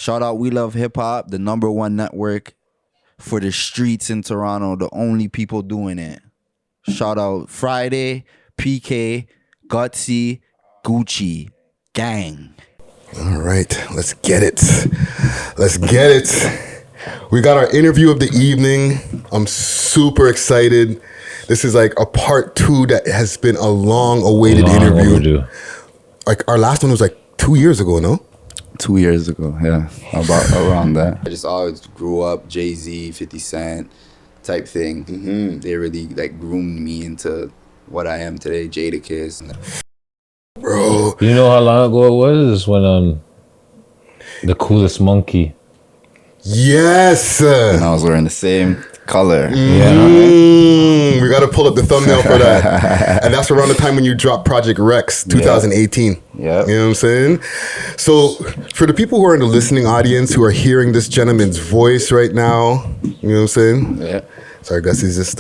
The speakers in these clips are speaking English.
Shout out We Love Hip Hop, the #1 network for the streets in Toronto, the only people doing it. Shout out Friday, PK, Guttzy, Gucci, gang. All right, let's get it. Let's get it. We got our interview of the evening. I'm super excited. This is like a part 2 that has been a long-awaited interview. Overdue. Like our last one was like 2 years ago, no? 2 years ago, yeah, about around that. I just always grew up Jay-Z, 50 Cent type thing. Mm-hmm. They really like groomed me into what I am today, Jadakiss. Bro. You know how long ago it was when the Coolest Monkey. Yes. And I was wearing the same color. We got to pull up the thumbnail for that. And that's around the time when you dropped Project Rex, 2018. Yeah. You know what I'm saying? So for the people who are in the listening audience who are hearing this gentleman's voice right now, you know what I'm saying? Yeah. Sorry, Gussy's just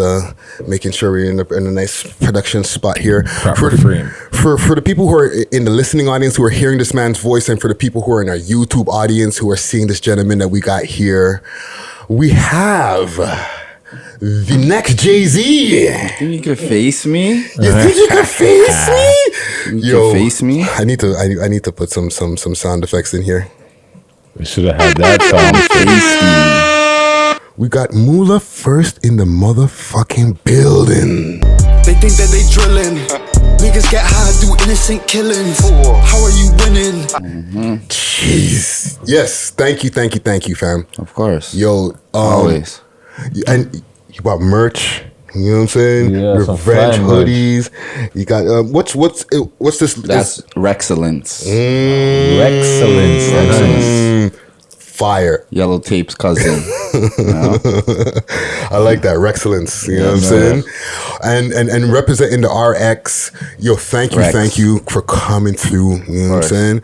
making sure we're in a nice production spot here. Proper frame. For the people who are in the listening audience who are hearing this man's voice, and for the people who are in our YouTube audience who are seeing this gentleman that we got here, we have the next Jay-Z. You think you could face me? You think you could face me? You could face me? I need to put some sound effects in here. We should have had that song. Face me. We got Moula first in the motherfucking building. They think that they drilling. Niggas get high, do innocent killings. How are you winning? Jeez. Yes. Thank you, fam. Of course. Yo. Always. And you bought merch. You know what I'm saying? Yeah, Revenge some fly hoodies. You got what's this? That's Rexcellence. Excellence. Fire. Yellow Tape's cousin. You know? I like that. Rexcellence. You know what I'm saying? And representing the RX. Yo, thank you for coming through. You know what I'm saying?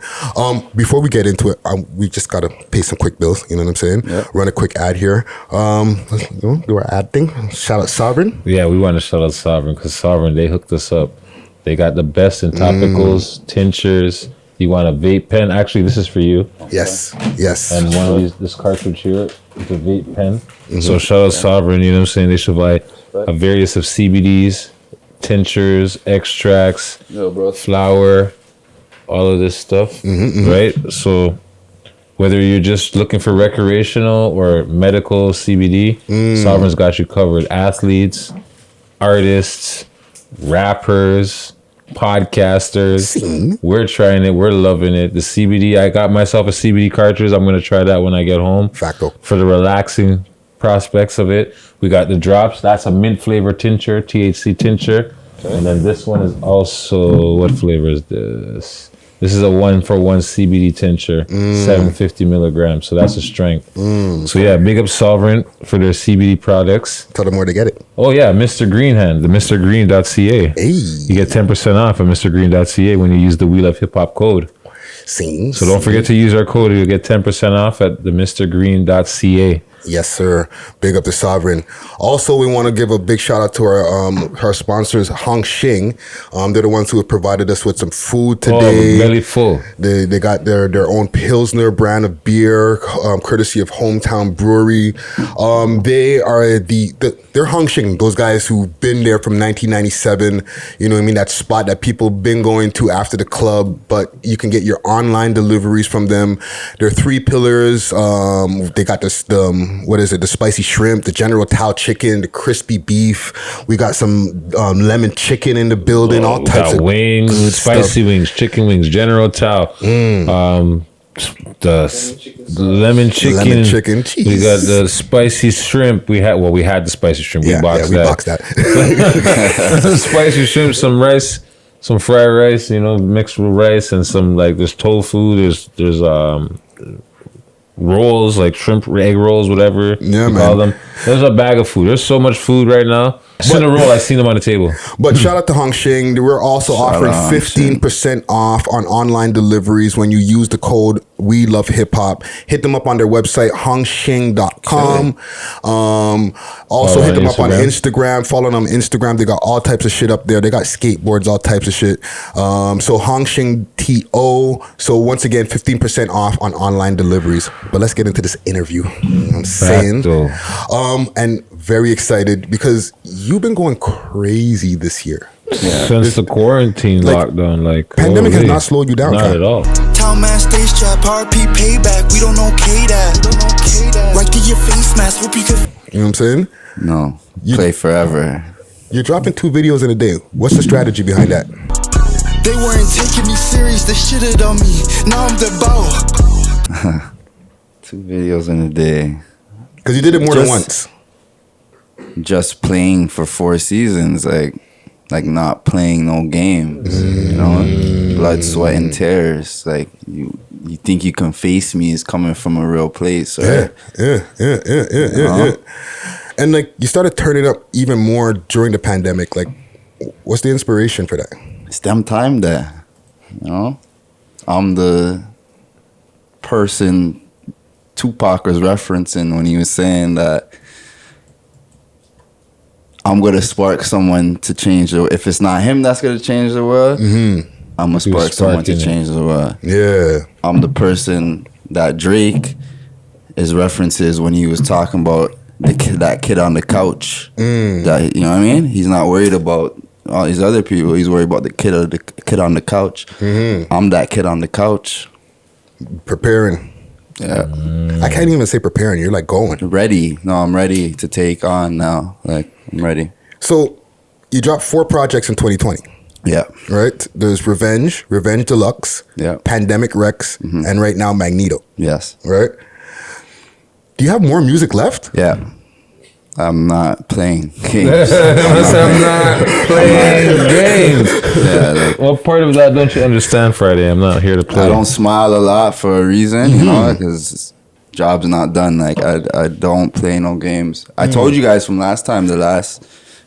Before we get into it, we just gotta pay some quick bills. You know what I'm saying? Yep. Run a quick ad here. Do our ad thing. Shout out Sovrin. Yeah, we want to shout out Sovrin because Sovrin, they hooked us up. They got the best in topicals, tinctures. You want a vape pen? Actually, this is for you. Yes. And one of these, this cartridge here is a vape pen. So shout out Sovrin, you know what I'm saying? They should buy a various of CBDs, tinctures, extracts, flour, all of this stuff, right? So whether you're just looking for recreational or medical CBD, Sovrin's got you covered. Athletes, artists, rappers, podcasters, we're trying it, we're loving it. The CBD, I got myself a CBD cartridge. I'm gonna try that when I get home. Facto. For the relaxing prospects of it. We got the drops. That's a mint flavor tincture, THC tincture. And then this one is also, what flavor is this? This is a 1-for-1 CBD tincture, 750 milligrams. So that's a strength. So yeah, big up Sovrin for their CBD products. Tell them where to get it. Oh yeah, Mr. Green Hand, the MrGreen.ca. Hey. You get 10% off at MrGreen.ca when you use the We Love Hip Hop code. So don't forget to use our code. You'll get 10% off at the MrGreen.ca. Yes, sir. Big up to Sovrin. Also, we want to give a big shout out to our sponsors, Shing. They're the ones who have provided us with some food today. Oh, belly full. They got their own Pilsner brand of beer, courtesy of Hometown Brewery. They are they're Shing, those guys who've been there from 1997. You know what I mean? That spot that people been going to after the club, but you can get your online deliveries from them. They're 3 pillars. They got this the spicy shrimp, the General Tao chicken, the crispy beef. We got some lemon chicken in the building. All types of wings, spicy wings, chicken wings, General Tao. The lemon chicken. Cheese. We got the spicy shrimp. We had the spicy shrimp. We boxed that. Spicy shrimp, some rice, some fried rice, mixed with rice, and some there's tofu. There's rolls, like shrimp egg rolls, whatever you call them. There's a bag of food. There's so much food right now. In a roll, I seen them on the table. But shout out to Shing. We're also offering 15% off on online deliveries when you use the code We Love Hip Hop. Hit them up on their website, hongshing.com. Also hit them up on Instagram. Follow them on Instagram. They got all types of shit up there. They got skateboards, all types of shit. So Hongshing TO. So once again, 15% off on online deliveries. But let's get into this interview. You know what I'm saying? And very excited because you've been going crazy this year. Yeah. Since the quarantine lockdown, pandemic has not slowed you down. Not at all. Town man, stage trap, RP payback. We don't okay that. Right to your face mask. Hope you could. You know what I'm saying? No. Play forever. You're dropping 2 videos in a day. What's the strategy behind that? They weren't taking me serious. They shitted on me. Now I'm the bow. 2 videos in a day. Because you did it more than once. Just playing for 4 seasons, like not playing no games, you know, blood, sweat, and tears. Like you think you can face me is coming from a real place, right? Yeah. And like you started turning up even more during the pandemic. Like, what's the inspiration for that? It's them time there, you know. I'm the person Tupac was referencing when he was saying that I'm gonna spark someone to change the. If it's not him that's gonna change the world, I'm gonna spark someone to change the world. Yeah, I'm the person that Drake is references when he was talking about that kid on the couch. That, you know what I mean? He's not worried about all these other people. He's worried about the kid on the couch. I'm that kid on the couch, preparing. Yeah, I can't even say preparing. You're like going ready. No, I'm ready to take on now. Like, I'm ready. So you dropped 4 projects in 2020. Yeah. Right? There's Revenge Deluxe, Pandemic Rex, and right now Magneto. Yes. Right? Do you have more music left? Yeah. I'm not playing games. I'm not playing games. Yeah, like, what part of that don't you understand, Friday? I'm not here to play. I don't smile a lot for a reason, you know, because job's not done. Like, I don't play no games. I told you guys from last time, the last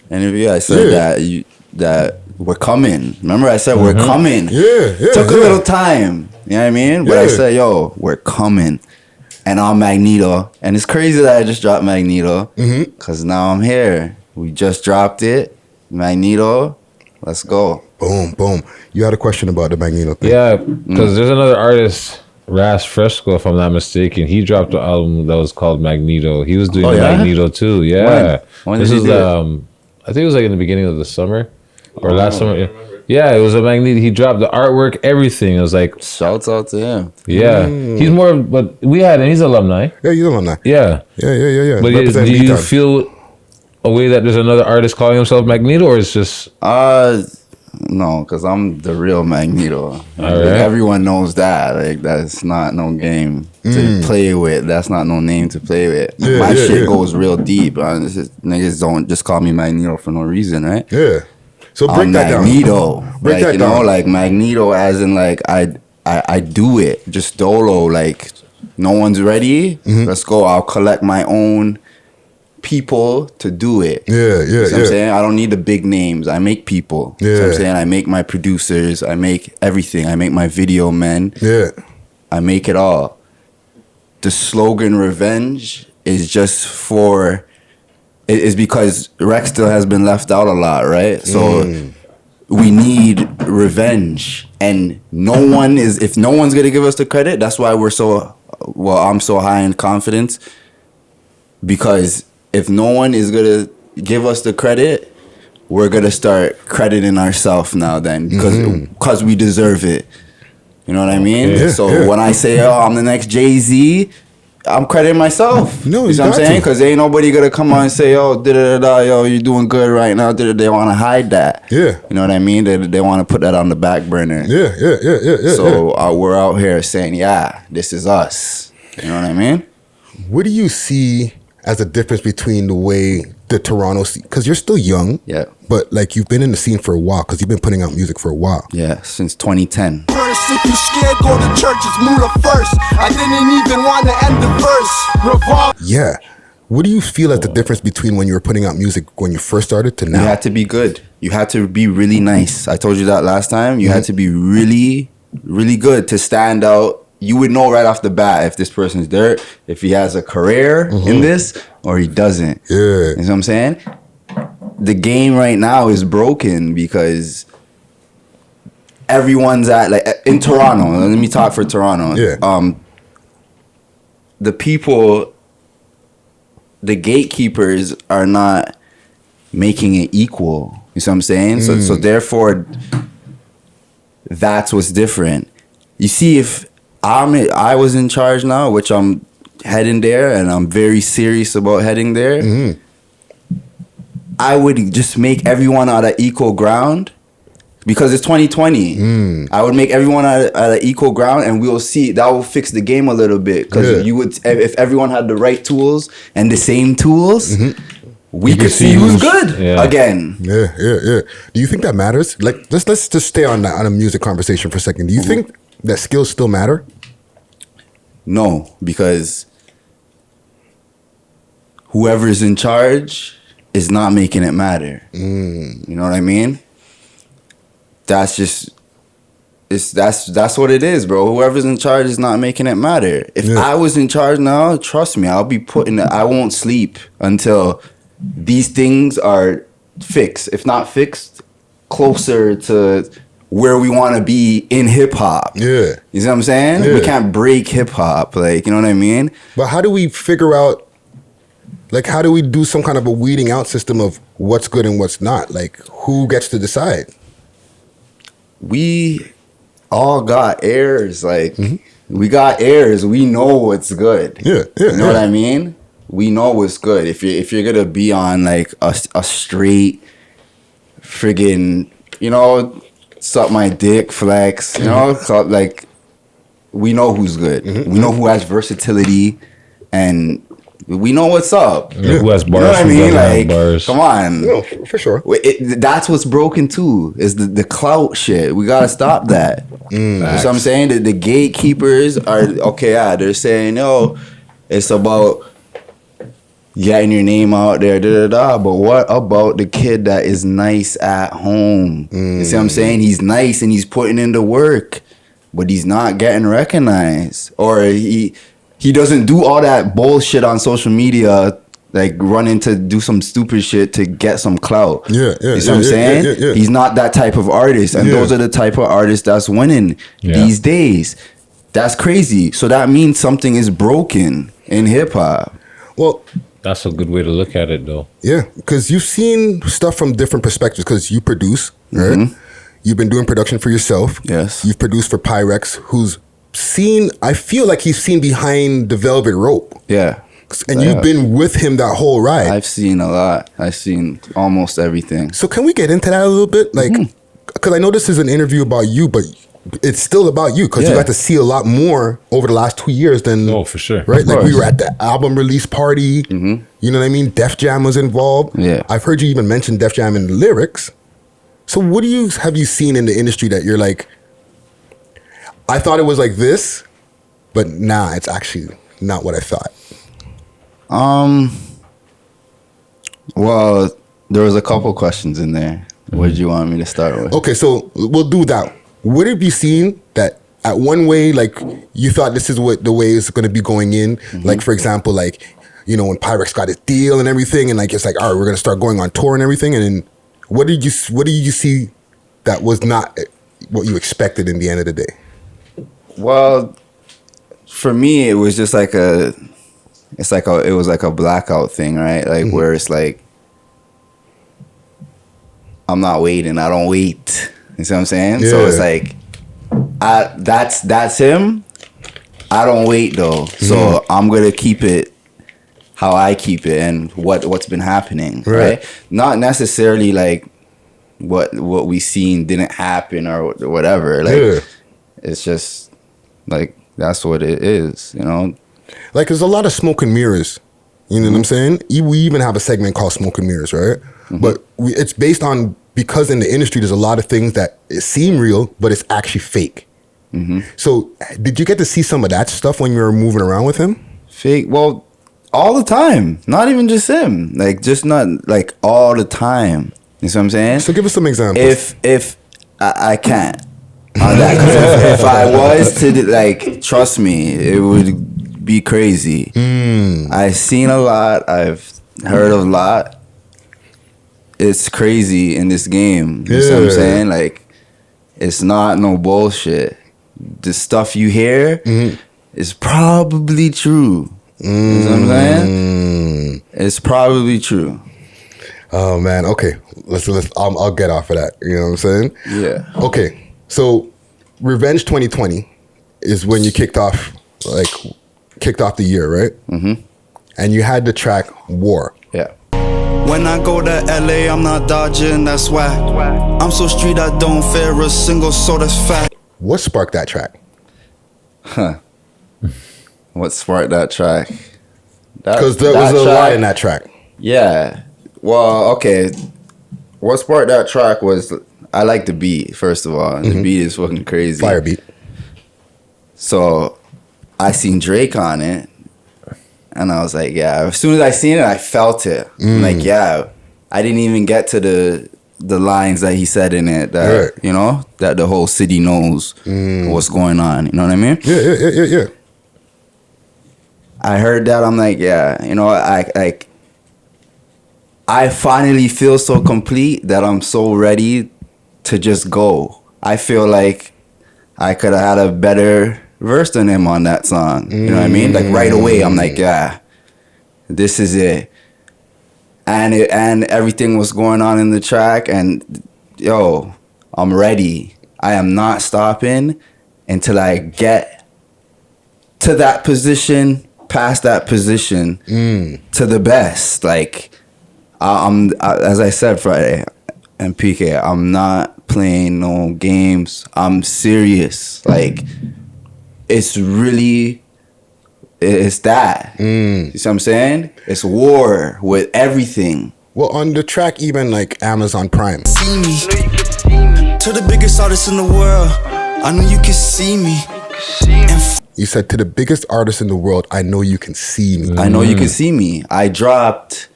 interview, I said that we're coming. Remember, I said we're coming. Took a little time. You know what I mean? But I said, yo, we're coming. And I'm Magneto. And it's crazy that I just dropped Magneto. Because now I'm here. We just dropped it. Magneto. Let's go. Boom. You had a question about the Magneto thing. Yeah, because there's another artist, Ras Fresco, if I'm not mistaken. He dropped an album that was called Magneto. He was doing Magneto too. Yeah. When this was I think it was like in the beginning of the summer or last summer. Yeah, it was a Magneto. He dropped the artwork, everything. It was like, shouts out to him. Yeah, he's more. But we had him. He's alumni. Yeah, he's alumni. Yeah. But do you feel a way that there's another artist calling himself Magneto, or it's just no, because I'm the real Magneto. Like, right. everyone knows that. Like, that's not no game to play with. That's not no name to play with. My shit goes real deep. Niggas don't just call me Magneto for no reason, right? Yeah. So break that Magneto. down. Break that down. down. Like Magneto as in like I do it. Just dolo. Like, no one's ready. Let's go. I'll collect my own people to do it. Yeah. You know what I'm saying? I don't need the big names. I make people. You know what I'm saying? I make my producers. I make everything. I make my video men. Yeah. I make it all. The slogan Revenge is just for... It's because rexdale has been left out a lot, right? So we need revenge. And if no one's going to give us the credit, that's why I'm so high in confidence. Because if no one is going to give us the credit, we're going to start crediting ourselves now then. Because we deserve it. You know what I mean? When I say, I'm the next Jay-Z, I'm crediting myself. No, you know what I'm saying? Because ain't nobody going to come on and say, yo, you're doing good right now. They want to hide that. Yeah. You know what I mean? They want to put that on the back burner. Yeah. So we're out here saying, this is us. You know what I mean? What do you see as a difference between the way the Toronto scene, because you're still young, but like you've been in the scene for a while, because you've been putting out music for a while. Yeah, since 2010. If you scared, go to church, it's Moula first. I didn't even want to end the verse. Revolve. Yeah. What do you feel as the difference between when you were putting out music when you first started to now? You had to be good. You had to be really nice. I told you that last time. You had to be really, really good to stand out. you would know right off the bat if this person's dirt, if he has a career in this or he doesn't. Yeah. You know what I'm saying? The game right now is broken because everyone's at, like, in Toronto. Let me talk for Toronto. Yeah. The people, the gatekeepers are not making it equal. You see what I'm saying? So therefore, that's what's different. You see, if I was in charge now, which I'm heading there, and I'm very serious about heading there, I would just make everyone out of equal ground because it's 2020. I would make everyone out of equal ground, and we'll see. That will fix the game a little bit because you would, if everyone had the right tools and the same tools, we could see who's good again. Yeah. Do you think that matters? Like, let's just stay on a music conversation for a second. Do you think that skills still matter? No, because whoever's in charge is not making it matter. You know what I mean? That's just that's what it is, bro. Whoever's in charge is not making it matter. If I was in charge now, trust me, I'll be I won't sleep until these things are fixed. If not fixed, closer to where we want to be in hip hop. Yeah. You see what I'm saying? Yeah. We can't break hip hop, like, you know what I mean? But how do we figure out, like, how do we do some kind of a weeding out system of what's good and what's not? Like, who gets to decide? We all got heirs. Like, we got heirs. We know what's good. Yeah. You know what I mean? We know what's good. If you're gonna be on like a straight friggin', you know, suck my dick flex, you know, like, we know who's good. We know who has versatility, and we know what's up. Yeah, who has bars? You know what I who mean? doesn't have Like, bars. come on. No, for sure. That's what's broken too. Is the clout shit. We gotta stop that. You know what I'm saying? The gatekeepers are okay. Yeah, they're saying, "Yo, it's about getting your name out there." But what about the kid that is nice at home? You see what I'm saying? He's nice and he's putting in the work, but he's not getting recognized, or he doesn't do all that bullshit on social media, like running to do some stupid shit to get some clout. Yeah. You see what I'm saying? Yeah. He's not that type of artist, and those are the type of artists that's winning these days. That's crazy. So that means something is broken in hip hop. Well, That's a good way to look at it, though. yeah, because you've seen stuff from different perspectives. Because you produce, right? You've been doing production for yourself. Yes. You've produced for Pyrex, who's seen. I feel like he's seen behind the velvet rope. Yeah. And you've been with him that whole ride. I've seen a lot. I've seen almost everything. So can we get into that a little bit? Like, because I know this is an interview about you, but it's still about you because you got to see a lot more over the last 2 years than. Oh, for sure. Right? Of Like, we course. were at the album release party. You know what I mean? Def Jam was involved. Yeah. I've heard you even mention Def Jam in the lyrics. So what have you seen in the industry that you're like, I thought it was like this, but nah, it's actually not what I thought? Well, there was a couple questions in there. What did you want me to start with? Okay, so we'll do that. What have you seen that at one way, like, you thought this is what the way it's going to be going in? Like, for example, like, you know, when Pyrex got his deal and everything, and like, it's like, all right, we're going to start going on tour and everything. And then what did you see that was not what you expected in the end of the day? Well, for me, it was just like it was like a blackout thing, right? Like, where it's like, I'm not waiting. I don't wait. You see what I'm saying? Yeah. So it's like, that's him. I don't wait though. So I'm gonna keep it how I keep it and what's been happening, right? Not necessarily like what we seen didn't happen or whatever. Like, it's just like, that's what it is, you know? Like, there's a lot of smoke and mirrors. You know what I'm saying? We even have a segment called Smoke and Mirrors, right? But it's based on, because in the industry, there's a lot of things that seem real, but it's actually fake. So did you get to see some of that stuff when you were moving around with him? Fake? Well, all the time. Not even just him. Like, just not, like, all the time. You see what I'm saying? So give us some examples. If I can't. on that. 'Cause if I was to like, trust me, it would be crazy. I've seen a lot. I've heard a lot. It's crazy in this game. You know what I'm saying? Like, it's not no bullshit. The stuff you hear is probably true. You know what I'm saying? It's probably true. Oh man, okay. Let's I'll get off of that. You know what I'm saying? Yeah. Okay. So Revenge 2020 is when you kicked off the year, right? Mm-hmm. And you had the track War. Yeah. When I go to LA, I'm not dodging, that's whack. I'm so street, I don't fear a single soul, that's fact. What sparked that track? What sparked that track? Because there was a lot in that track. Yeah. Well, okay. What sparked that track was, I like the beat, first of all. The beat is fucking crazy. Fire beat. So I seen Drake on it. And I was like, yeah. As soon as I seen it, I felt it. I'm like, yeah. I didn't even get to the lines that he said in it. That, you know, that the whole city knows what's going on. You know what I mean? Yeah. I heard that. I'm like, yeah. You know, I finally feel so complete that I'm so ready to just go. I feel like I could have had a better verse than him on that song. You know what I mean? Like right away, I'm like, yeah, this is it. And everything was going on in the track, and yo, I'm ready. I am not stopping until I get to that position, past that position, to the best. Like, as I said Friday and PK, I'm not playing no games. I'm serious. Like, it's that. You see what I'm saying? It's war with everything. Well, on the track, even like Amazon Prime. See me. To the biggest artist in the world, I know you can see me. You said, to the biggest artist in the world, I know you can see me. I know you can see me. I dropped,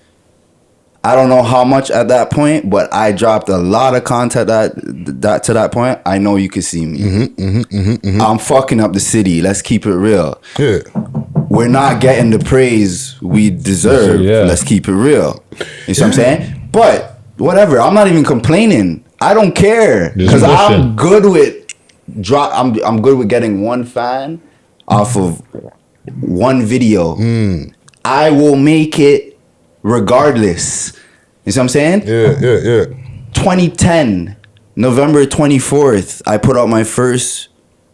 I don't know how much at that point, but I dropped a lot of content that to that point. I know you can see me. I'm fucking up the city. Let's keep it real. Yeah. We're not getting the praise we deserve. Yeah. Let's keep it real. You see what I'm saying? But whatever. I'm not even complaining. I don't care because I'm good with I'm good with getting one fan off of one video. I will make it regardless. You see what I'm saying? Yeah. 2010, November 24th, I put out my first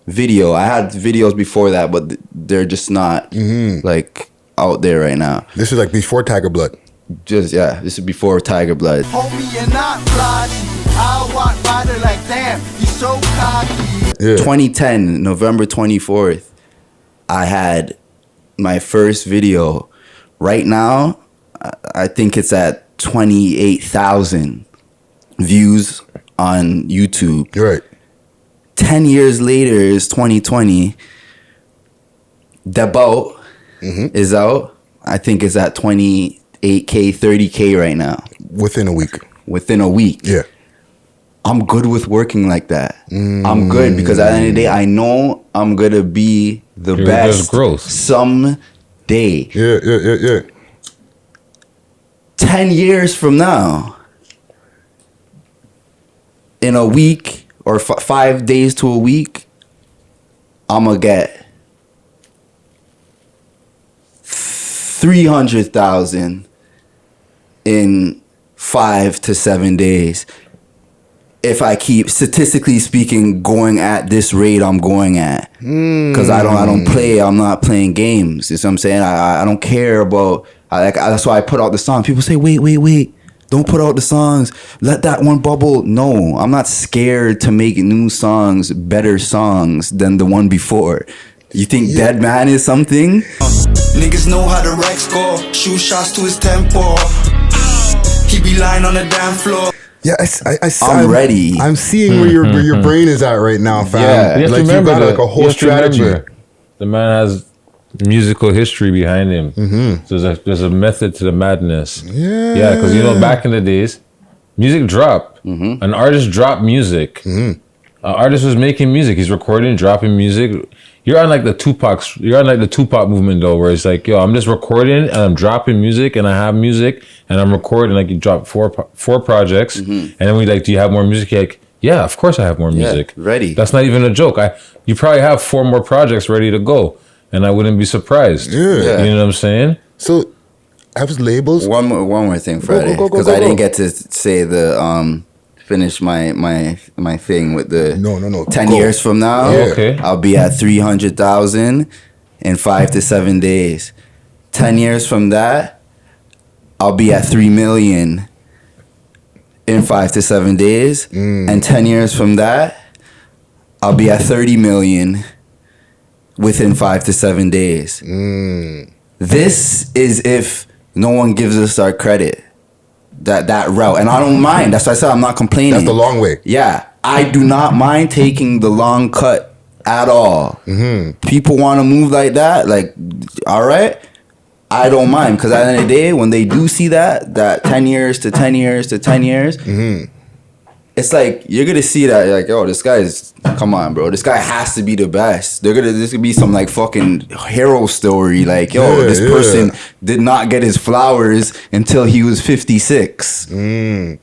video. I had videos before that, but they're just not like out there right now. This is like before Tiger Blood. This is before Tiger Blood. Homie, you're not bloody. I walk by there like, damn, you so cocky. Yeah. 2010, November 24th, I had my first video. Right now, I think it's at 28,000 views on YouTube. You're right. 10 years later is 2020. The Boat is out. I think it's at 28K, 30K right now. Within a week. Yeah. I'm good with working like that. I'm good because at the end of the day, I know I'm going to be the best someday. Yeah. 10 years from now, in a week or 5 days to a week, I'm going to get 300,000 in 5 to 7 days. If I keep, statistically speaking, going at this rate I'm going at, because I don't play. I'm not playing games. You see what I'm saying? I don't care about. That's why I put out the song. People say, wait, don't put out the songs. Let that one bubble. No, I'm not scared to make new songs, better songs than the one before. You think Dead Man is something? Niggas know how to Rex score. Shoot shots to his tempo. He be lying on the damn floor. Yeah, I'm ready. I'm seeing where your brain is at right now, fam. Yeah. You have Like to remember you got like a whole strategy. The man has musical history behind him. So there's a method to the madness. Yeah, because back in the days, music dropped. An artist dropped music. artist was making music. He's recording, dropping music. You're on like the Tupac movement though, where it's like, yo, I'm just recording and I'm dropping music and I have music and I'm recording. Like you drop four projects, and then we like, do you have more music? You're like, yeah, of course I have more music. Ready. That's not even a joke. You probably have 4 more projects ready to go, and I wouldn't be surprised. Yeah. You know what I'm saying? So, have labels. One more thing, Friday, go, because I didn't get to say finish my thing with the No. 10 Go. years from now. Yeah. Okay. I'll be at 300,000 in 5 to 7 days. 10 years from that, I'll be at 3 million in 5 to 7 days. And 10 years from that, I'll be at 30 million within 5 to 7 days. This is if no one gives us our credit. That route. And I don't mind. That's why I said I'm not complaining. That's the long way. Yeah. I do not mind taking the long cut at all. People want to move like that. Like, all right. I don't mind. Because at the end of the day, when they do see that 10 years to 10 years to 10 years, it's like, you're going to see that. You're like, oh, this guy's, come on, bro. This guy has to be the best. This could be some like fucking hero story. Like, yo, this person did not get his flowers until he was 56. And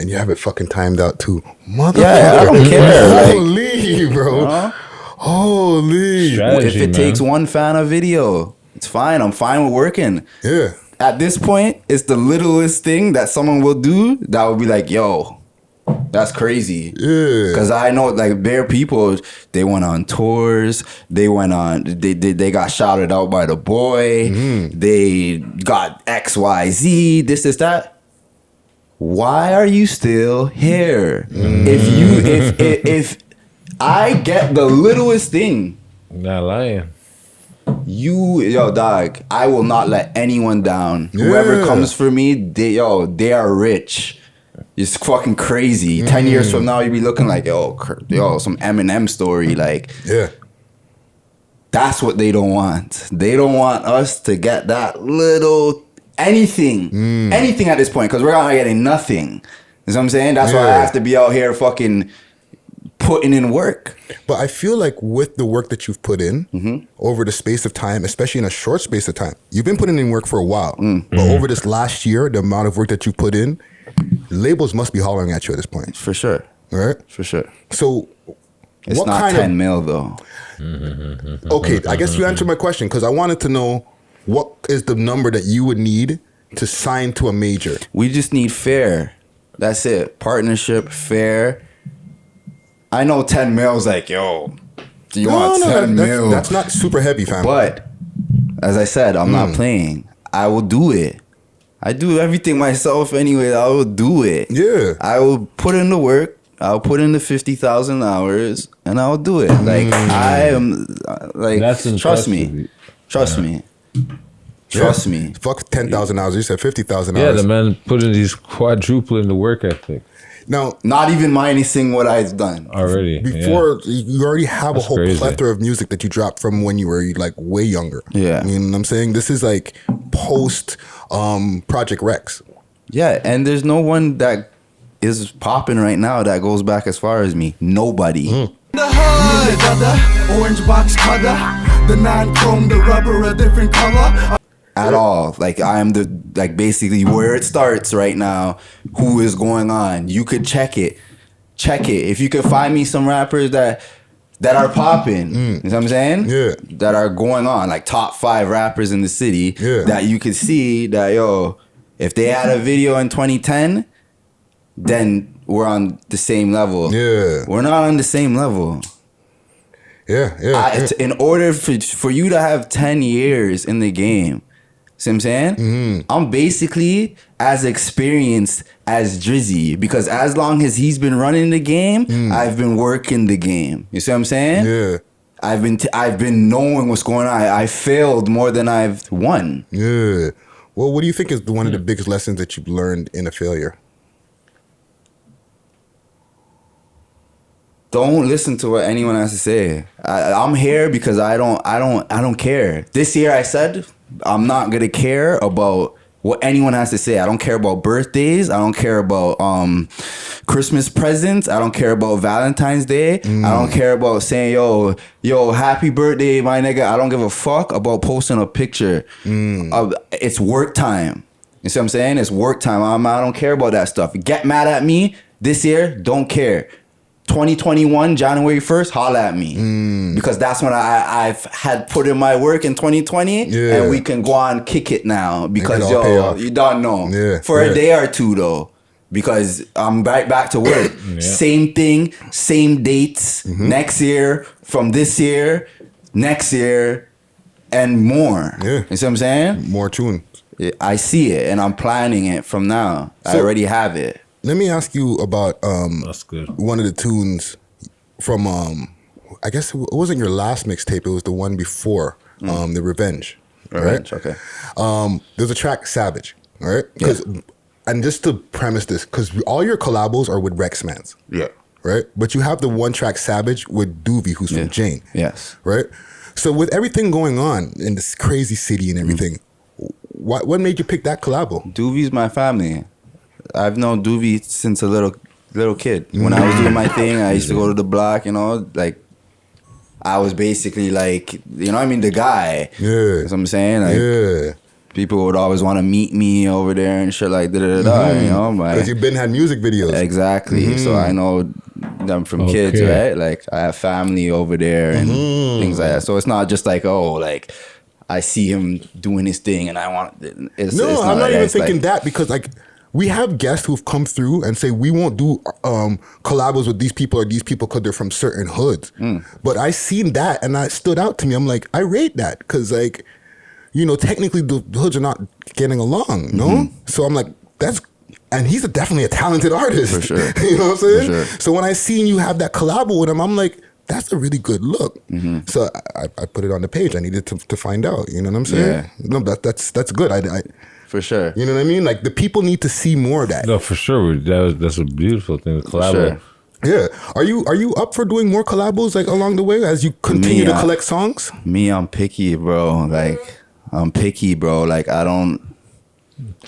you have it fucking timed out too. Motherfucker. Yeah, I don't care. Like, Holy, bro. Holy. Strategy, if it man. takes one fan a video, it's fine. I'm fine with working. Yeah. At this point, it's the littlest thing that someone will do that will be like, yo, that's crazy. Yeah. Because I know, like, there are people, they went on tours, they got shouted out by the boy, they got XYZ, this, that. Why are you still here? If I get the littlest thing, Not lying. yo, dog, I will not let anyone down. Whoever comes for me, they are rich. It's fucking crazy. 10 years from now, you'll be looking like, yo, some Eminem story. Like, Yeah. that's what they don't want. They don't want us to get that little anything at this point, because we're not getting nothing. You know what I'm saying? That's why I have to be out here fucking putting in work. But I feel like with the work that you've put in over the space of time, especially in a short space of time, you've been putting in work for a while. But over this last year, the amount of work that you've put in, labels must be hollering at you at this point. For sure. Right? For sure. So It's what not kind 10 mil, though. Okay, I guess you answered my question because I wanted to know what is the number that you would need to sign to a major. We just need fair. That's it. Partnership, fair. I know 10 mil's like, yo, do you want 10 mil? That's not super heavy, fam. But, as I said, I'm not playing. I will do it. I do everything myself anyway. I will do it. Yeah. I will put in the work. I'll put in the 50,000 hours, and I'll do it. Like, I am, like, That's trust impressive. me. Trust me. Trust me. Fuck 10,000 hours. You said 50,000 Yeah, hours. the man put in these quadrupling the work ethic Now, Not even minusing what I've done. already. before you already have That's a whole crazy. plethora of music that you dropped from when you were like way younger. Yeah. You know what I'm saying? This is like post Project Rex. Yeah, and there's no one that is popping right now that goes back as far as me. Nobody. The hood, the orange box cutter, the non-chrome, the rubber, a different color. At all. Like, I am basically where it starts right now. Who is going on? You could check it. If you could find me some rappers that are popping, you know what I'm saying? Yeah. That are going on, like top 5 rappers in the city, Yeah. that you could see that, yo, if they had a video in 2010, then we're on the same level. Yeah. We're not on the same level. Yeah. In order for you to have 10 years in the game, see what I'm saying? I'm basically as experienced as Drizzy, because as long as he's been running the game, I've been working the game. You see what I'm saying? Yeah. I've been knowing what's going on. I failed more than I've won. Yeah. Well, what do you think is one of the biggest lessons that you've learned in a failure? Don't listen to what anyone has to say. I'm here because I don't care. This year I said I'm not gonna care about what anyone has to say. I don't care about birthdays. I don't care about Christmas presents. I don't care about Valentine's Day. I don't care about saying, yo, happy birthday, my nigga. I don't give a fuck about posting a picture. It's work time. You see what I'm saying? It's work time. I don't care about that stuff. Get mad at me this year, don't care. 2021, January 1st, holla at me. Because that's when I've had put in my work in 2020, and we can go on kick it now. Because, you don't know. For a day or two, though. Because I'm right back to work. Same thing, same dates, next year, from this year, next year, and more. You see what I'm saying? More tunes. I see it, and I'm planning it from now. I already have it. Let me ask you about That's good. one of the tunes from I guess it wasn't your last mixtape, it was the one before, the Revenge. Revenge, right? okay. There's a track Savage, all right? And just to premise this, because all your collabos are with Rexmans. Yeah. Right? But you have the one track Savage with Doovie, who's from Jane. Yes. Right? So with everything going on in this crazy city and everything, what made you pick that collabo? Doovie's my family. I've known Doovie since a little kid. When I was doing my thing, I used to go to the block, like I was basically like, the guy. Yeah. You know what I'm saying? Like, people would always want to meet me over there and shit like da-da-da-da, Because you've been had music videos. Exactly. So I know them from kids, right? Like I have family over there and things like that. So it's not just like, I see him doing his thing and I want it's I'm not like even thinking that, because like we have guests who've come through and say we won't do collabos with these people or these people because they're from certain hoods. But I seen that and that stood out to me. I'm like, I rate that because like, technically the hoods are not getting along, no? So I'm like, and he's definitely a talented artist. For sure. You know what I'm saying? For sure. So when I seen you have that collabo with him, I'm like, that's a really good look. So I put it on the page. I needed to find out. You know what I'm saying? Yeah. No, that's good. I for sure. You know what I mean? Like the people need to see more of that. No, for sure. That's a beautiful thing to collabo. Yeah. Are you up for doing more collabos like along the way as you continue to collect songs? Me, I'm picky, bro. Like I'm picky, bro. Like I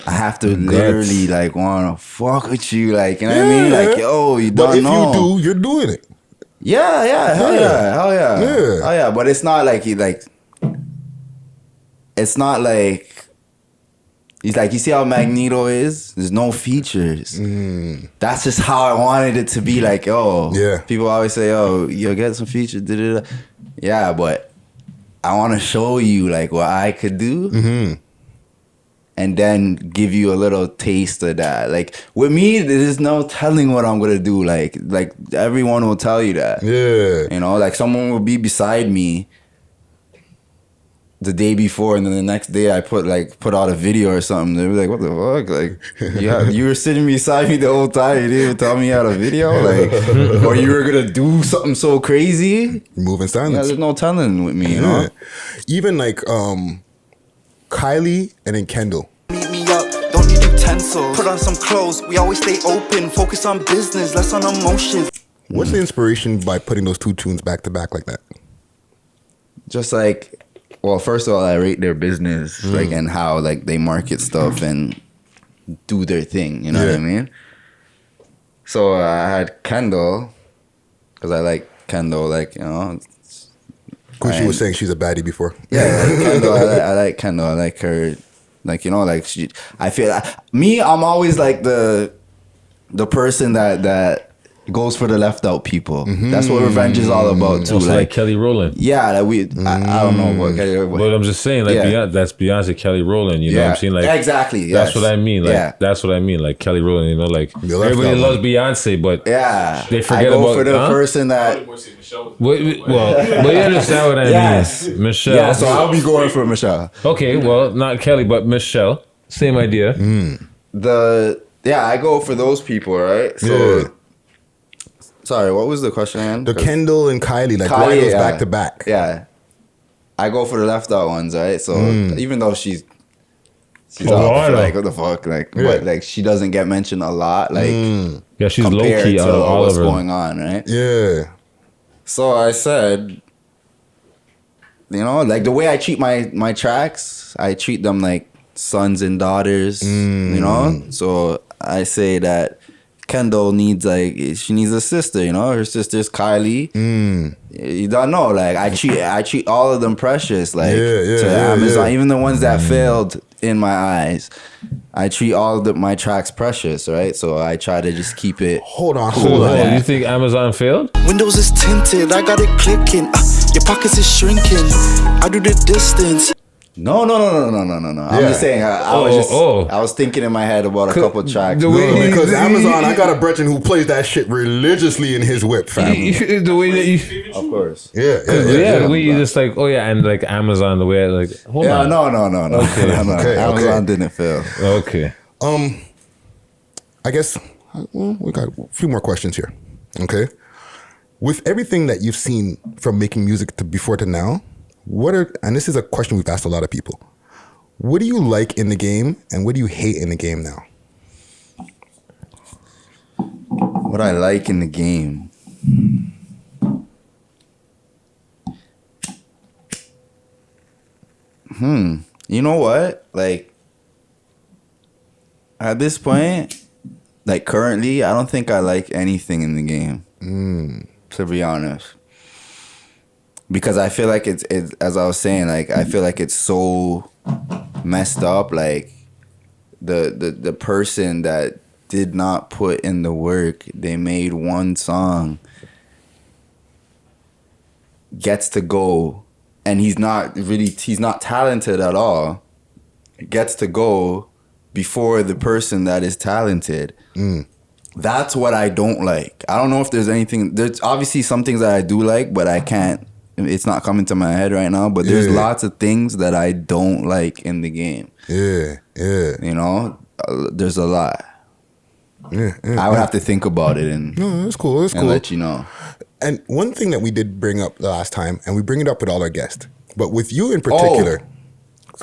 have to literally like want to fuck with you, like, you know what I mean? Like, yo, you don't know. But if you do, you're doing it. Yeah, hell yeah. But it's not like it's not like he's like, you see how Magneto is? There's no features. That's just how I wanted it to be. Like, people always say, you'll get some features. Da-da-da. Yeah, but I want to show you like what I could do. And then give you a little taste of that. Like with me, there's no telling what I'm gonna do. Like everyone will tell you that. Yeah. Like someone will be beside me the day before, and then the next day I put out a video or something. They'll be like, "What the fuck?" Like, you were sitting beside me the whole time. You didn't even tell me you had a video, like, or you were gonna do something so crazy. Move in silence. Yeah, there's no telling with me, Even like Kylie and then Kendall. Meet me up, don't need utensils. Put on some clothes, we always stay open. Focus on business, less on emotions. What's the inspiration by putting those two tunes back to back like that? Just like, well, first of all, I rate their business, like, and how like they market stuff and do their thing. You know what I mean? So I had Kendall because I like Kendall, like, Gucci was saying she's a baddie before. Yeah, like Kendall. I like Kendall. I like her. Like, like I feel I'm always like the person that goes for the left out people. That's what Revenge is all about too. Like Kelly Rowland. Yeah, like I don't know what Kelly. But I'm just saying, like, that's Beyonce, Kelly Rowland. You know what I'm saying? Like, exactly. That's what I mean. Like, that's what I mean. Like Kelly Rowland. Like everybody loves Beyonce, but they forget I go about for the person that. But you understand what I mean, Michelle. Yeah, so I'll be going for Michelle. Okay, well, not Kelly, but Michelle. Same idea. I go for those people, right? So. Sorry, what was the question, man? The Kendall and Kylie, like why goes back to back? Yeah, I go for the left out ones, right? So even though she's out, like, what the fuck, like, but like she doesn't get mentioned a lot, like she's low key out of all what's of going on, right? Yeah. So I said, like the way I treat my tracks, I treat them like sons and daughters, you know? So I say that Kendall needs she needs a sister, you know? Her sister's Kylie. You don't know, like I treat all of them precious, like to Amazon, even the ones that failed in my eyes. I treat all of my tracks precious, right? So I try to just keep it. Hold on. You think Amazon failed? Windows is tinted, I got it clicking. Your pockets is shrinking. I do the distance. No. I'm just saying. I was thinking in my head about a couple tracks. Because Amazon, I got a brethren who plays that shit religiously in his whip, fam. The way that you, Of course. Yeah. the way you just like, and like Amazon, the way I like, hold on. No. Okay, Amazon didn't fail. Okay. I guess we got a few more questions here. Okay. With everything that you've seen from making music to before to now, and this is a question we've asked a lot of people, what do you like in the game and what do you hate in the game now? What I like in the game. You know what? Like, at this point, like currently, I don't think I like anything in the game. To be honest. Because I feel like it's as I was saying, like I feel like it's so messed up. Like the person that did not put in the work, they made one song, gets to go, and he's not talented at all. Gets to go before the person that is talented. That's what I don't like. I don't know if there's anything. There's obviously some things that I do like, but I can't. It's not coming to my head right now, but there's lots of things that I don't like in the game. Yeah. You know, there's a lot. I would have to think about it and that's cool. That's cool. Let you know. And one thing that we did bring up the last time, and we bring it up with all our guests, but with you in particular,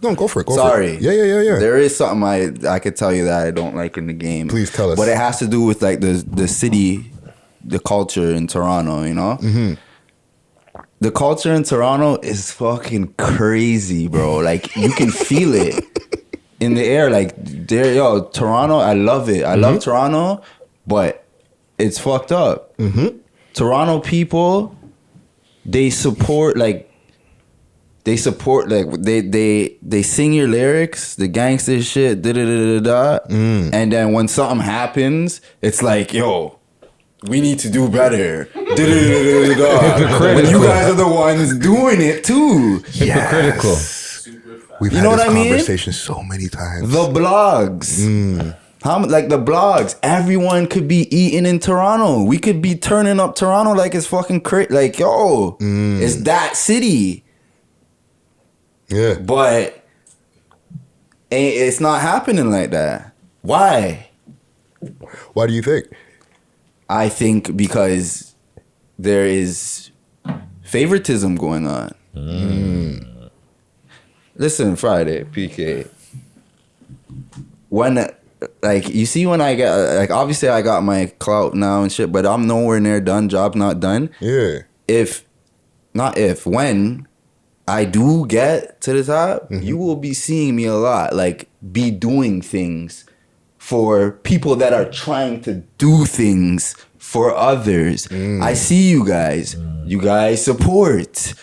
go for it. Sorry. Yeah. There is something I could tell you that I don't like in the game. Please tell us. But it has to do with like the city, the culture in Toronto. You know. The culture in Toronto is fucking crazy, bro. Like, you can feel it in the air. Like, Toronto, I love it. I love Toronto, but it's fucked up. Toronto people, they support, they sing your lyrics, the gangster shit, and then when something happens, it's like, yo, we need to do better. When you guys are the ones doing it too. Hypocritical. We've had this conversation so many times. The blogs. The blogs. Everyone could be eating in Toronto. We could be turning up Toronto like it's fucking crazy. Like, yo, it's that city. Yeah. But it's not happening like that. Why? Why do you think? I think because there is favoritism going on. Listen, Friday, PK. When, you see when I get, obviously I got my clout now and shit, but I'm nowhere near done, job not done. Yeah. When I do get to the top, you will be seeing me a lot, be doing things for people that are trying to do things for others. I see you guys. You guys support.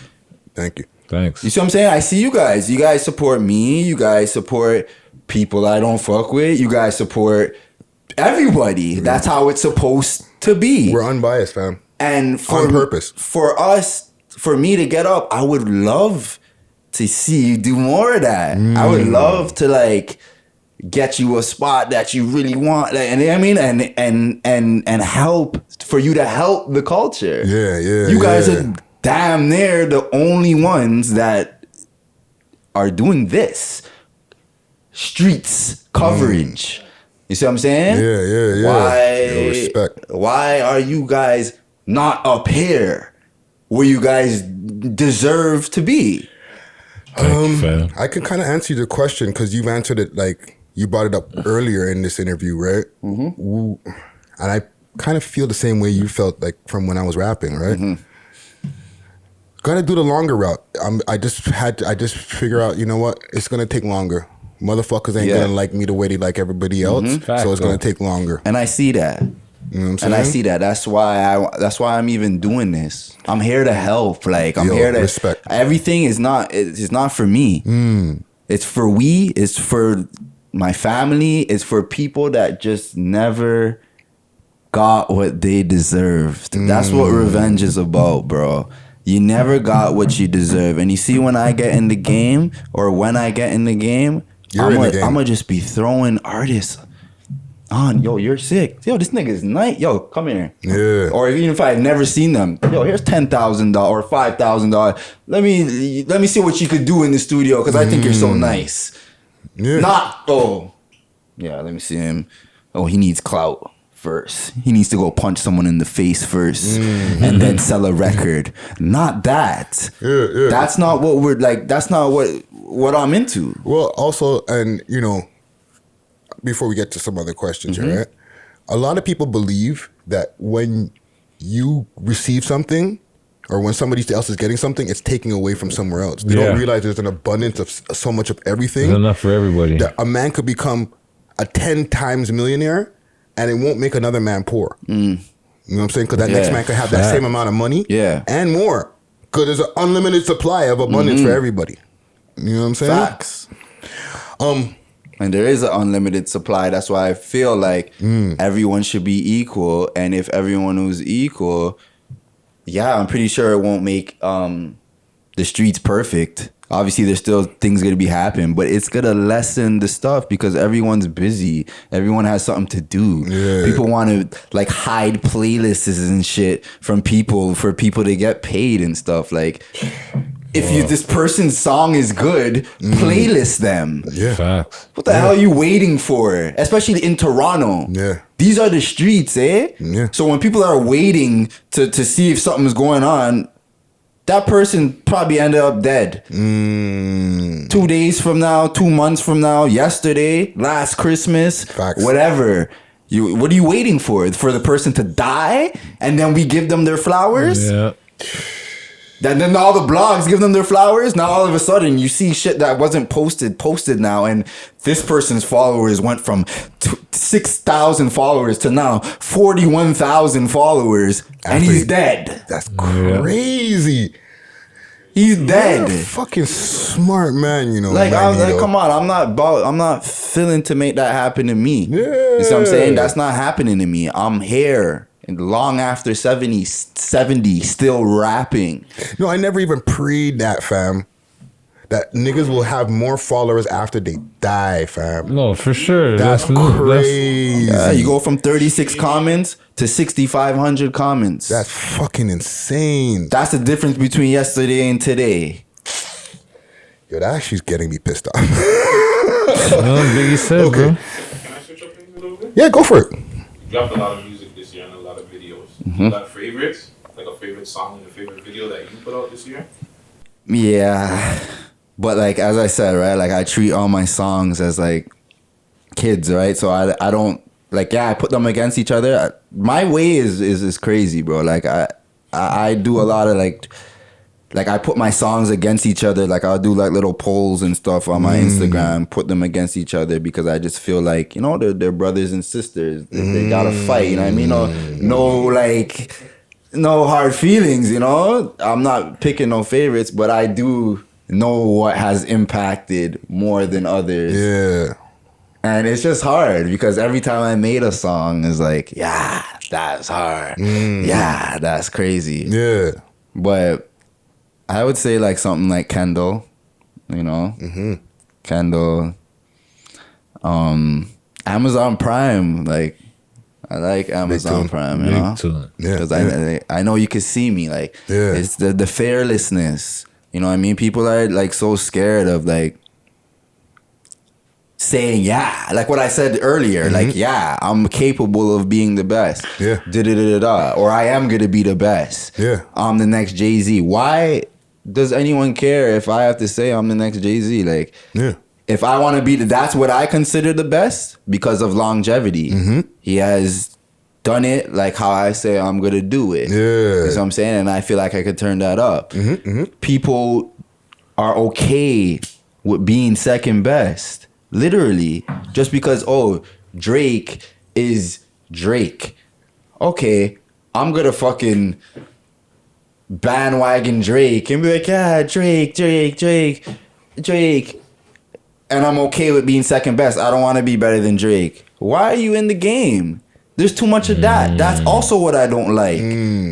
Thank you. Thanks. You see what I'm saying? I see you guys. You guys support me. You guys support people I don't fuck with. You guys support everybody. That's how it's supposed to be. We're unbiased, fam. And on purpose. For me to get up, I would love to see you do more of that. I would love to get you a spot that you really want, and I mean, and help for you to help the culture. Yeah. You guys are damn near the only ones that are doing this streets coverage. You see what I'm saying? Yeah. Why? Yo, respect. Why are you guys not up here where you guys deserve to be? I can kind of answer the question because you've answered it you brought it up earlier in this interview, right? And I kind of feel the same way you felt from when I was rapping, right? Got to do the longer route. I just figure out, you know what? It's gonna take longer. Motherfuckers ain't gonna like me the way they like everybody else. So it's gonna take longer. And I see that. You know what I'm saying? And I see that. That's why I'm even doing this. I'm here to help. Like I'm here to respect. Everything is not. It's not for me. It's for we. It's for my family. It's for people that just never got what they deserved. That's what revenge is about, bro. You never got what you deserve. And you see, when I get in the game, or when I get in the game, I'm gonna just be throwing artists on. Yo, you're sick. Yo, this nigga's nice. Yo, come here. Yeah. Or even if I had never seen them, yo, here's $10,000 or $5,000. Let me see what you could do in the studio because I think you're so nice. Yeah. Let me see him. Oh, he needs clout first. He needs to go punch someone in the face first and then sell a record. Not that. Yeah. That's not what we're like. That's not what I'm into. Well, also, and you know, before we get to some other questions, right? A lot of people believe that when you receive something, or when somebody else is getting something, it's taking away from somewhere else. They don't realize there's an abundance of so much of everything. There's enough for everybody. That a man could become a 10 times millionaire, and it won't make another man poor. You know what I'm saying? Because that next man could have that same amount of money and more. Because there's an unlimited supply of abundance for everybody. You know what I'm saying? Facts. And there is an unlimited supply. That's why I feel like everyone should be equal. And if everyone was equal, I'm pretty sure it won't make the streets perfect. Obviously, there's still things going to be happening, but it's going to lessen the stuff because everyone's busy. Everyone has something to do. Yeah. People want to like hide playlists and shit from people for people to get paid and stuff. Like, if this person's song is good, playlist them. Yeah. Facts. What the hell are you waiting for? Especially in Toronto. Yeah. These are the streets, eh? Yeah. So when people are waiting to see if something's going on, that person probably ended up dead. 2 days from now, 2 months from now, yesterday, last Christmas, whatever. What are you waiting for? For the person to die and then we give them their flowers? Yeah. Then all the blogs give them their flowers. Now all of a sudden you see shit that wasn't posted now, and this person's followers went from 6,000 followers to now 41,000 followers, and he's dead. That's crazy. He's dead. You're a fucking smart man, you know. Like, come on, I'm not feeling to make that happen to me. Yeah. You know what I'm saying? That's not happening to me. I'm here. And long after 70, still rapping. No, I never even prayed that, fam. That niggas will have more followers after they die, fam. No, for sure. That's crazy. You go from 36 comments to 6,500 comments. That's fucking insane. That's the difference between yesterday and today. Yo, that actually's getting me pissed off. Biggie said, bro. Can I switch up things a little bit? Yeah, go for it. You dropped a lot of music this year and a lot of videos. You got favorites? Like a favorite song and a favorite video that you put out this year? Yeah. But like, as I said, right, like I treat all my songs as like kids, right? So I don't like, I put them against each other. My way is crazy, bro. Like I do a lot of like I put my songs against each other. Like I'll do like little polls and stuff on my Instagram, put them against each other because I just feel like, you know, they're brothers and sisters. They gotta fight, you know what I mean? No hard feelings, you know? I'm not picking no favorites, but I do know what has impacted more than others. Yeah. And it's just hard because every time I made a song, it's like, yeah, that's hard. Yeah, that's crazy. Yeah. But I would say like something like Kendall, you know? Kendall. Amazon Prime, like, I like Amazon Prime, you know? Because I know you can see me, like, it's the fearlessness. You know what I mean? People are like so scared of like saying, yeah, like what I said earlier, like, yeah, I'm capable of being the best. Yeah. Or I am going to be the best. Yeah. I'm the next Jay-Z. Why does anyone care if I have to say I'm the next Jay-Z? Like, if I want to be that's what I consider the best because of longevity. He has done it like how I say I'm gonna do it. Yeah. You know what I'm saying? And I feel like I could turn that up. People are okay with being second best. Literally. Just because, Drake is Drake. Okay, I'm gonna fucking bandwagon Drake and be like, yeah, Drake. And I'm okay with being second best. I don't want to be better than Drake. Why are you in the game? There's too much of that. That's also what I don't like.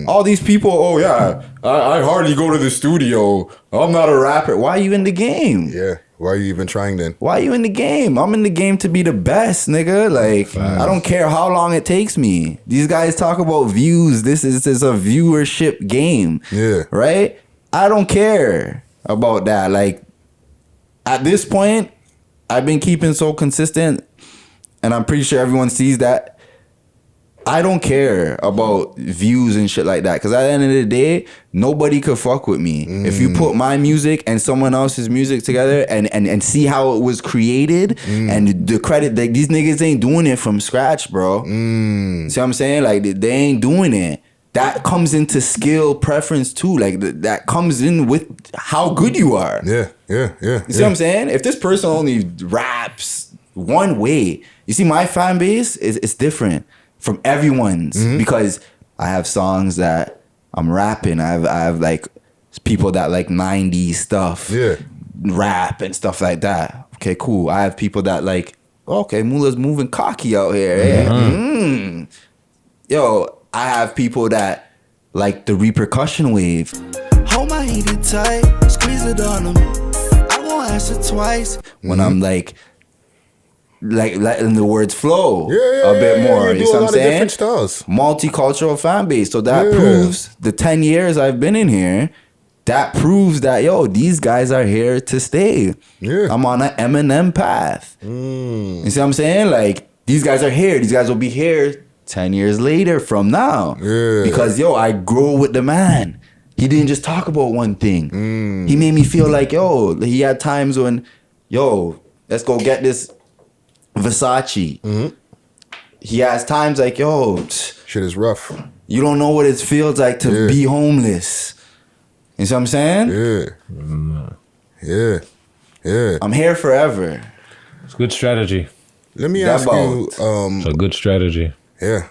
All these people, I hardly go to the studio. I'm not a rapper. Why are you in the game? Yeah. Why are you even trying then? Why are you in the game? I'm in the game to be the best, nigga. Like, I don't care how long it takes me. These guys talk about views. This is a viewership game. Yeah. Right? I don't care about that. Like, at this point, I've been keeping so consistent, and I'm pretty sure everyone sees that. I don't care about views and shit like that, because at the end of the day, nobody could fuck with me. If you put my music and someone else's music together and see how it was created and the credit, that these niggas ain't doing it from scratch, bro. See what I'm saying? Like, they ain't doing it. That comes into skill preference too. Like, that comes in with how good you are. Yeah. You see what I'm saying? If this person only raps one way, you see, my fan base is different from everyone's, because I have songs that I'm rapping. I have like people that like 90s stuff, rap and stuff like that. Okay, cool. I have people that like, okay, Moula's moving cocky out here. Yo, I have people that like the repercussion wave. Hold my heated tight, squeeze it on them. I won't ask it twice. When I'm like letting the words flow a bit more. You see what I'm saying? Different styles. Multicultural fan base. So that proves the 10 years I've been in here. That proves that, these guys are here to stay. Yeah. I'm on an Eminem path. You see what I'm saying? Like, these guys are here. These guys will be here 10 years later from now. Yeah. Because, I grow with the man. He didn't just talk about one thing. He made me feel like, he had times when, let's go get this Versace. He has times like, shit is rough. You don't know what it feels like to be homeless. You see what I'm saying? Yeah. I'm here forever. It's good strategy. Let me ask you. It's a good strategy. Yeah.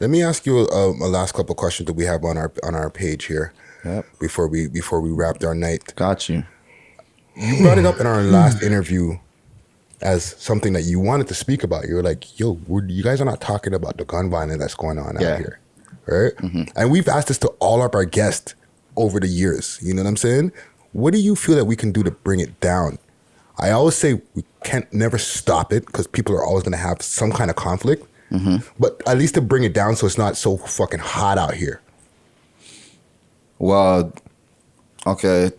Let me ask you a last couple questions that we have on our page here. Yep. Before we wrapped our night. Got you. You brought it up in our last interview as something that you wanted to speak about. You were like, you guys are not talking about the gun violence that's going on out here. Right? And we've asked this to all of our guests over the years. You know what I'm saying? What do you feel that we can do to bring it down? I always say we can't never stop it, because people are always going to have some kind of conflict. But at least to bring it down so it's not so fucking hot out here. Well, okay.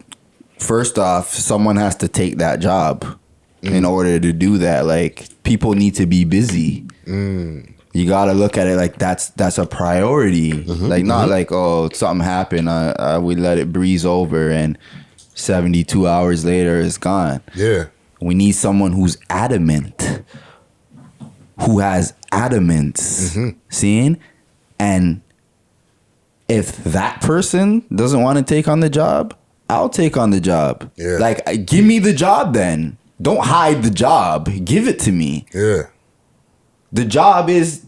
First off, someone has to take that job. In order to do that, like, people need to be busy. You gotta look at it like that's a priority. Like, not like, something happened, we let it breeze over and 72 hours later it's gone. Yeah. We need someone who's adamant, who has adamance. Seeing? And if that person doesn't want to take on the job, I'll take on the job. Yeah. Like, give me the job then. Don't hide the job. Give it to me. Yeah. The job is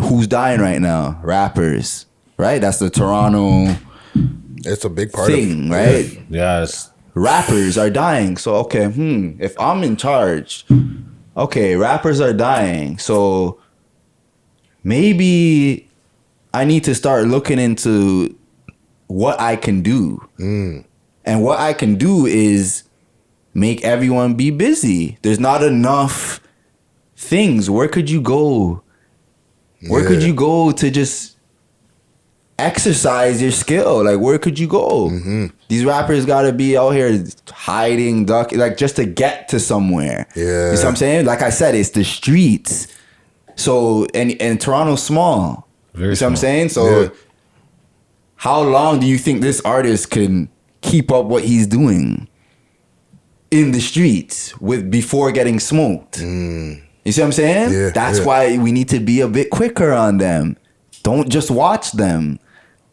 who's dying right now? Rappers, right? That's the Toronto It's a big part thing, of right? Yes. Rappers are dying. So, okay, if I'm in charge, okay, rappers are dying. So maybe I need to start looking into what I can do. And what I can do is make everyone be busy. There's not enough things. Where could you go? Where could you go to just exercise your skill? Like, where could you go? These rappers gotta be out here hiding, ducking, like, just to get to somewhere. Yeah. You know what I'm saying? Like I said, it's the streets. So, and Toronto's small. Very you see what I'm small. saying? So, how long do you think this artist can keep up what he's doing in the streets before getting smoked? You see what I'm saying? Yeah, That's why we need to be a bit quicker on them. Don't just watch them.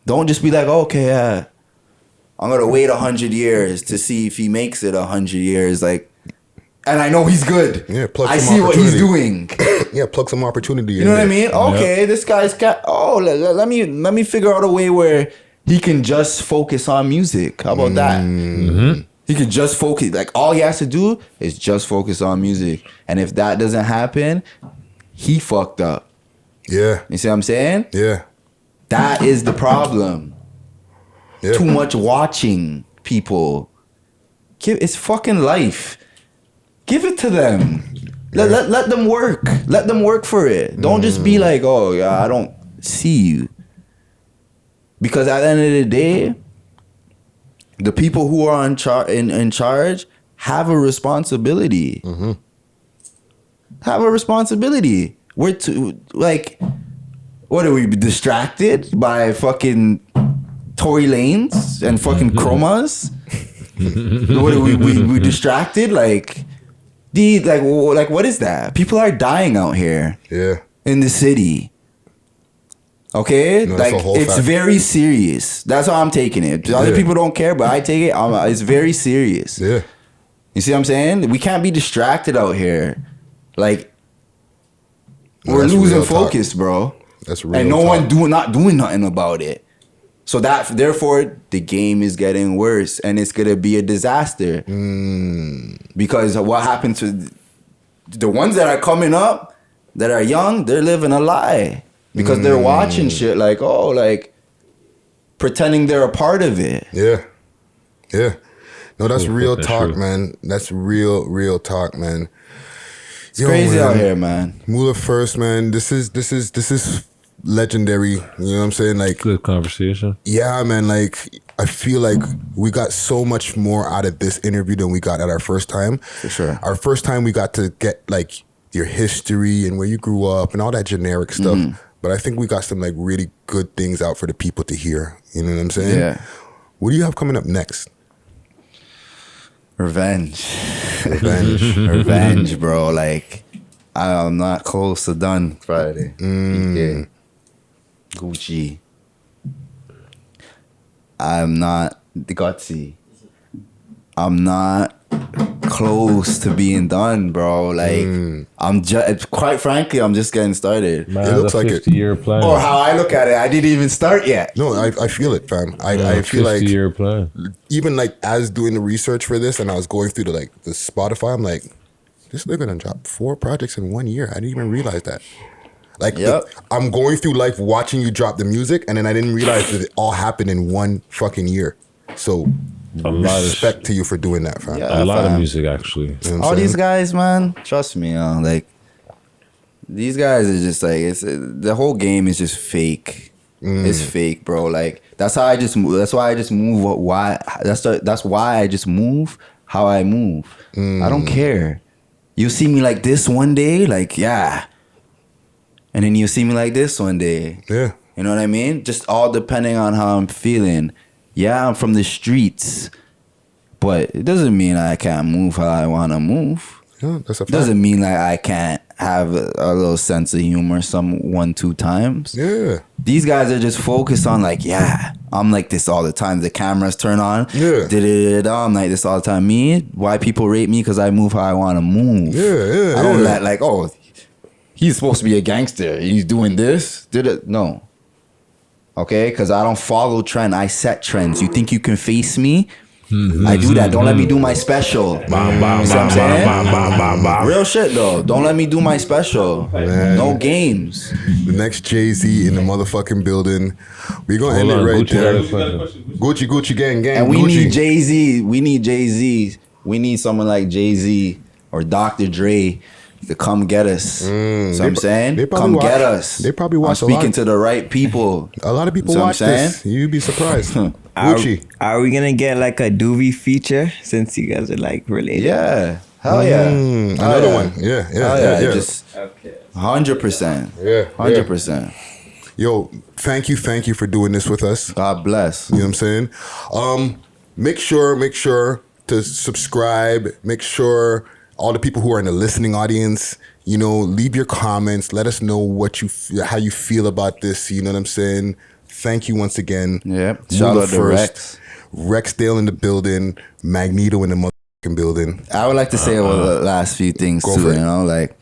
Don't just be like, okay, I'm gonna wait 100 years to see if he makes it 100 years. Like, and I know he's good. Yeah, plug I some see what he's opportunity. doing. Yeah, plug some opportunity. You know what I mean? Okay, this guy's got. Oh, let me figure out a way where he can just focus on music. How about that? He can just focus. Like all he has to do is just focus on music. And if that doesn't happen, he fucked up. Yeah. You see what I'm saying? Yeah. That is the problem. Yeah. Too much watching people. It's fucking life. Give it to them. Let them work. Let them work for it. Don't just be like, oh yeah, I don't see you. Because at the end of the day, the people who are in charge have a responsibility. Have a responsibility. We're too like, what are we distracted by fucking Tory Lanes and fucking chromas? What are we distracted? Like what is that? People are dying out here. Yeah. In the city. Okay? No, like it's fact. very serious. That's how I'm taking it. Other people don't care, but I take it. It's very serious. Yeah. You see what I'm saying? We can't be distracted out here. Like we're that's losing real talk. focus, bro. That's real and no talk. one not doing nothing about it. So therefore the game is getting worse and it's gonna be a disaster. Because what happened to the ones that are coming up that are young, they're living a lie. Because they're watching shit like, oh, like pretending they're a part of it. Yeah. Yeah. No, that's real that's talk, true. man. That's real talk, man. It's crazy out here, man. Moula first, man. This is legendary. You know what I'm saying? Like, Good conversation. yeah, man. Like, I feel like we got so much more out of this interview than we got at our first time. For sure. Our first time, we got to get like your history and where you grew up and all that generic stuff. But I think we got some like really good things out for the people to hear. You know what I'm saying? Yeah. What do you have coming up next? Revenge. Revenge. Revenge, bro. Like, I'm not close to done Friday. Yeah. Gucci. I'm not Guttzy. I'm not close to being done, bro. Like, I'm just, quite frankly, I'm just getting started. Man, It looks a like it. 50-year plan. Or how I look at it, I didn't even start yet. No, I feel it, fam. I feel like 50-year plan. even like as doing the research for this and I was going through the Spotify, I'm like, this nigga done dropped 4 projects in 1 year. I didn't even realize that. Like, Yep. I'm going through life watching you drop the music, and then I didn't realize that it all happened in 1 fucking year. So, A lot of respect to you for doing that, fam. Yeah. A lot of fam. music, actually. You know what I'm All saying? these guys, man, trust me, like, these guys are just like, the whole game is just fake. It's fake, bro. Like, that's how I just move. That's why I just move. That's why I just move how I move. I don't care. You see me like this one day, like, yeah. And then you see me like this one day. Yeah. You know what I mean? Just all depending on how I'm feeling. Yeah, I'm from the streets, but it doesn't mean I can't move how I want to move. Yeah, that's a fact. Doesn't mean like I can't have a little sense of humor 1-2 times. Yeah. These guys are just focused on like, yeah, I'm like this all the time. The cameras turn on. Yeah. I'm like this all the time. Me, why people rate me? Because I move how I want to move. Yeah. I don't let like, oh, he's supposed to be a gangster. He's doing this. No. Okay? Because I don't follow trend. I set trends. You think you can face me? I do that. Don't let me do my special. You see what I'm saying? Real shit though. Don't let me do my special. Man. No games. The next Jay-Z in the motherfucking building. We're going to end Hold it on, right Gucci got there. a question. Gucci gang. And we Gucci. need Jay-Z. We need Jay-Z. We need someone like Jay-Z or Dr. Dre to come get us. So I'm saying, they probably come watch- get us. they probably watch a I'm speaking lot. to the right people. A lot of people See what I'm watch this. You'd be surprised. Gucci. Are we gonna get like a Doobie feature since you guys are like related? Yeah. Hell yeah. Another one. Yeah. Hell yeah. yeah. Just 100%. Yeah, 100%. Yo, thank you for doing this with us. God bless. You know what I'm saying? Make sure to subscribe. Make sure all the people who are in the listening audience, you know, leave your comments. Let us know how you feel about this. You know what I'm saying? Thank you once again. Yeah. Moula Shout out to first. Rex. Rexdale in the building. Magneto in the building. I would like to say the last few things Go too. for it. You know, like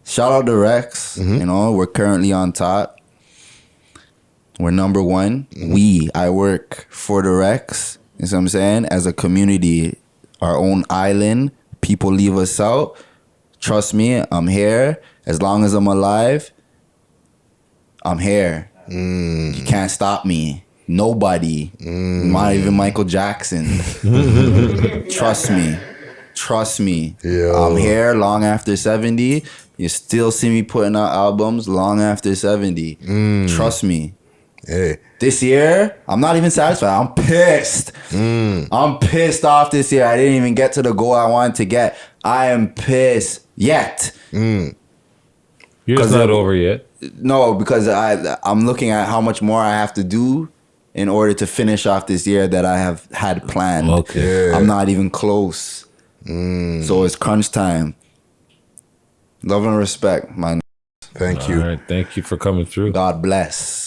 shout out to Rex. You know, we're currently on top. We're number one. I work for the Rex. You know what I'm saying? As a community, our own island. People leave us out. Trust me, I'm here. As long as I'm alive, I'm here. You can't stop me. Nobody. Not even Michael Jackson. Trust me. Trust me. Yeah. I'm here long after 70. You still see me putting out albums long after 70. Trust me. Hey. This year, I'm not even satisfied. I'm pissed. I'm pissed off this year. I didn't even get to the goal I wanted to get. I am pissed yet. You're just not over yet. No, because I'm looking at how much more I have to do in order to finish off this year that I have had planned. Okay. Yeah. I'm not even close. So it's crunch time. Love and respect, man. Thank you. All right. Thank you for coming through. God bless.